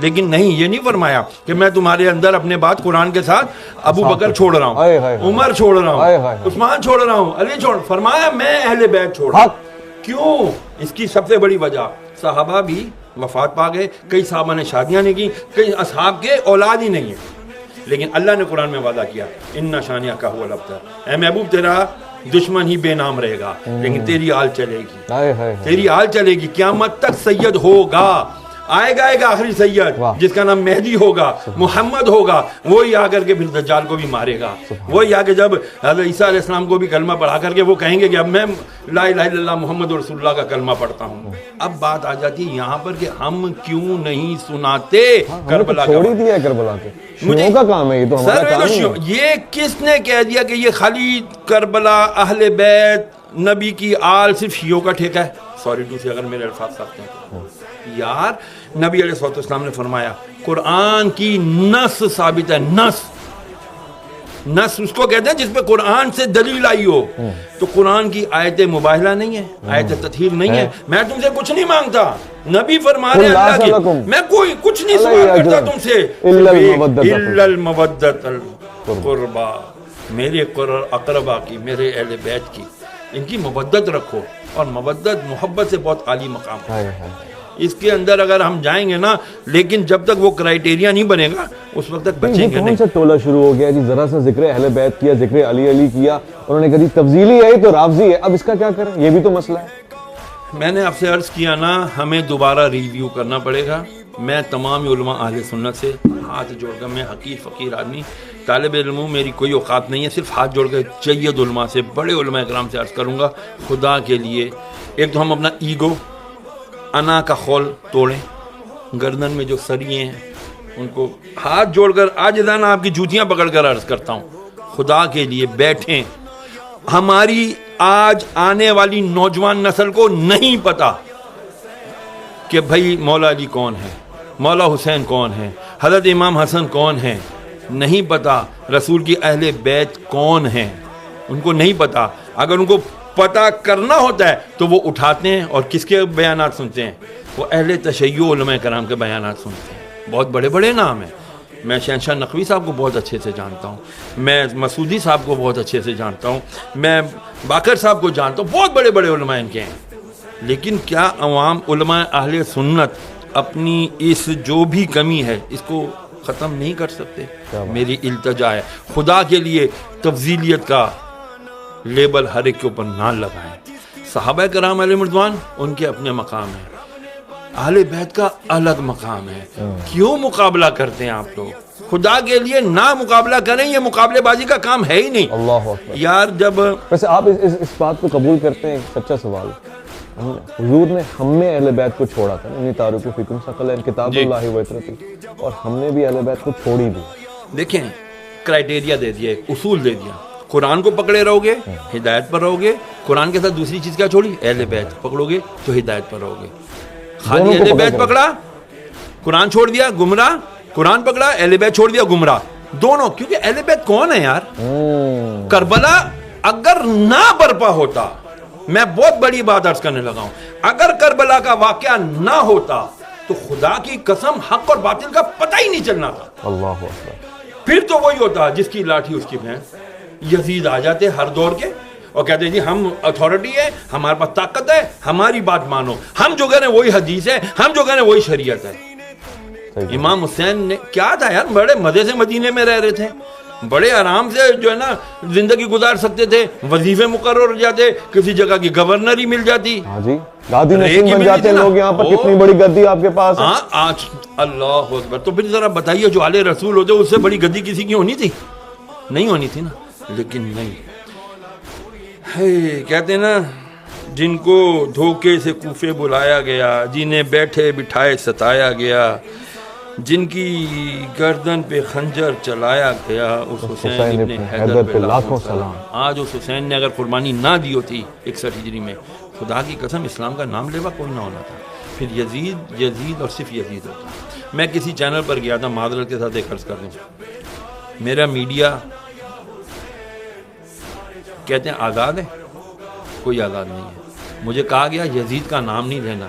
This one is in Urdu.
لیکن نہیں، یہ نہیں فرمایا کہ میں تمہارے اندر اپنے بات قرآن کے ساتھ ابو بکر چھوڑ رہا ہوں، عمر چھوڑ رہا ہوں، عثمان چھوڑ رہا ہوں، علی چھوڑ، فرمایا میں اہل بیت چھوڑ رہا ہوں۔ کیوں؟ اس کی سب سے بڑی وجہ، صحابہ بھی وفات پا گئے، کئی صحابہ نے شادیاں نہیں کی، کئی اصحاب کے اولاد ہی نہیں ہیں، لیکن اللہ نے قرآن میں وعدہ کیا ان شانیہ کا هو الابتر، اے محبوب تیرا دشمن ہی بے نام رہے گا لیکن تیری آل چلے گی، تیری آل چلے گی، قیامت تک سید ہوگا، آئے گا آخری سید جس کا نام مہدی ہوگا، محمد ہوگا، وہی آ کر کے پھر دجال کو بھی مارے گا، وہی آ کے جب حضرت عیسیٰ علیہ السلام کو بھی کلمہ پڑھا کر کے وہ کہیں گے کہ اب میں لا الہ الا اللہ محمد رسول اللہ کا کلمہ پڑھتا ہوں۔ اب بات آ جاتی ہے یہاں پر کہ ہم کیوں نہیں سناتے کربلا کا، چھوڑ دیا ہے کربلا کے، شیعوں کا کام ہے یہ، تو ہمارا کام نہیں ہے۔ یہ کس نے کہہ دیا کہ یہ خالی کربلا اہل بیت نبی کی آل صرف شیعوں کا ٹھیکہ ہے؟ سوری ٹو سے اگر میرے الفاظ سکتے ہیں یار، نبی علیہ السلام نے فرمایا قرآن کی نص ثابت ہے، نص اس کو کہتے ہیں جس پہ قرآن سے دلیل آئی ہو، تو قرآن کی آیت مباہلہ نہیں ہے، آیت تطہیر نہیں ہے، میں تم سے کچھ نہیں مانگتا، نبی فرما رہے ہیں اللہ کی، میں کوئی کچھ نہیں سوال کرتا تم سے، الا المودۃ القربا، میرے اقربا کی، میرے اہل بیت کی، ان کی مودت رکھو، اور مودت محبت سے بہت عالی مقام ہے، اس کے اندر اگر ہم جائیں گے نا، لیکن جب تک وہ کرائیٹیریا نہیں بنے گا اس وقت تک بچیں گے نہیں۔ کون سا ٹولہ شروع ہو گیا جی، ذرا سا ذکر اہل بیت کیا، ذکر علی کیا، انہوں نے کہا تفضیلی ہے تو رافضی ہے، اب اس کا کیا کریں، یہ بھی تو مسئلہ ہے۔ میں نے آپ سے عرض کیا نا، ہمیں دوبارہ ریویو کرنا پڑے گا۔ میں تمام علماء اہل سنت سے ہاتھ جوڑ کر، میں حقیر فقیر آدمی طالب علم ہوں، میری کوئی اوقات نہیں ہے، صرف ہاتھ جوڑ کر جید علماء سے، بڑے علماء کرام سے عرض کروں گا، خدا کے لیے ایک تو ہم اپنا ایگو، انا کا خول توڑیں، گردن میں جو سریے ہیں ان کو ہاتھ جوڑ کر عاجزانہ آپ کی جوتیاں پکڑ کر عرض کرتا ہوں، خدا کے لیے بیٹھیں۔ ہماری آج آنے والی نوجوان نسل کو نہیں پتا کہ بھائی مولا علی کون ہے، مولا حسین کون ہے، حضرت امام حسن کون ہیں، نہیں پتا رسول کی اہل بیت کون ہیں، ان کو نہیں پتا۔ اگر ان کو پتہ کرنا ہوتا ہے تو وہ اٹھاتے ہیں اور کس کے بیانات سنتے ہیں؟ وہ اہل تشیع علماء کرام کے بیانات سنتے ہیں، بہت بڑے بڑے نام ہیں، میں شہنشاہ نقوی صاحب کو بہت اچھے سے جانتا ہوں، میں مسعودی صاحب کو بہت اچھے سے جانتا ہوں، میں باقر صاحب کو جانتا ہوں، بہت بڑے بڑے علماء ان کے ہیں، لیکن کیا عوام علماء اہل سنت اپنی اس جو بھی کمی ہے اس کو ختم نہیں کر سکتے؟ میری التجا ہے، خدا کے لیے تفضیلیت کا لیبل ہر ایک کے اوپر نہ لگائیں۔ صحابہ کرام علیہ رضوان ان کے اپنے مقام ہیں، اہل بیت کا الگ مقام ہے، کیوں مقابلہ کرتے ہیں آپ لوگ؟ خدا کے لیے نہ مقابلہ کریں، یہ مقابلے بازی کا کام ہے ہی نہیں۔ اللہ اکبر۔ یار جب ویسے آپ اس بات کو قبول کرتے ہیں، سچا سوال، حضور نے ہم نے اہل بیت کو چھوڑا تھا، انہیں تعارف فکم ثقلین کتاب اللہ و عطرتی، اور ہم نے بھی اہل بیت کو چھوڑ ہی دی۔ دیکھیں کرائیٹیریا دے دیا، ایک اصول دے دیا، قرآن کو پکڑے رہو گے ہدایت پر رہو گے، قرآن کے ساتھ دوسری چیز کیا چھوڑی؟ اہل بیت پکڑو گے تو ہدایت پر رہو گے۔ خالی اہل بیت پکڑا قرآن چھوڑ دیا گمراہ، قرآن پکڑا اہل بیت چھوڑ دیا گمراہ، دونوں۔ کیونکہ اہل بیت کون ہے یار؟ کربلا اگر نہ برپا ہوتا، میں بہت بڑی بات عرض کرنے لگا ہوں، اگر کربلا کا واقعہ نہ ہوتا تو خدا کی قسم حق اور باطل کا پتہ ہی نہیں چلنا تھا۔ اللہ اکبر۔ پھر تو وہی ہوتا جس کی لاٹھی اس کی بھینس۔ یزید آ جاتے ہر دور کے اور کہتے ہیں جی ہم اتھارٹی ہے، ہمارے پاس طاقت ہے، ہماری بات مانو، ہم جو کہہ رہے ہیں وہی حدیث ہے، ہم جو کہہ رہے ہیں وہی شریعت ہے۔ امام حسین نے کیا تھا یار، بڑے مزے سے مدینے میں رہ رہے تھے، بڑے آرام سے جو ہے نا زندگی گزار سکتے تھے، وظیفے مقرر ہو جاتے، کسی جگہ کی گورنر ہی مل جاتی، ہاں جی گادی نشین بن جاتے لوگ یہاں پر، کتنی بڑی گدی آپ کے پاس ہے۔ ہاں آج اللہ اکبر۔ تو پھر ذرا بتائیے جو آل رسول ہوتے اس سے بڑی گدی کسی کی ہونی تھی؟ نہیں ہونی تھی نا، لیکن نہیں۔ کہتے ہیں نا جن کو دھوکے سے کوفے بلایا گیا، جنہیں بیٹھے بٹھائے ستایا گیا، جن کی گردن پہ خنجر چلایا گیا، اس حسین ابن حیدر پہ لاکھوں سلام۔ آج اس حسین نے اگر قربانی نہ دی ہوتی 61 ہجری میں، خدا کی قسم اسلام کا نام لیوا کوئی نہ ہونا تھا، پھر یزید اور صرف یزید ہوتا۔ میں کسی چینل پر گیا تھا، معذرت کے ساتھ ایک عرض کر دوں، میرا میڈیا کہتے ہیں آزاد ہے، کوئی آزاد نہیں ہے۔ مجھے کہا گیا یزید کا نام نہیں لینا،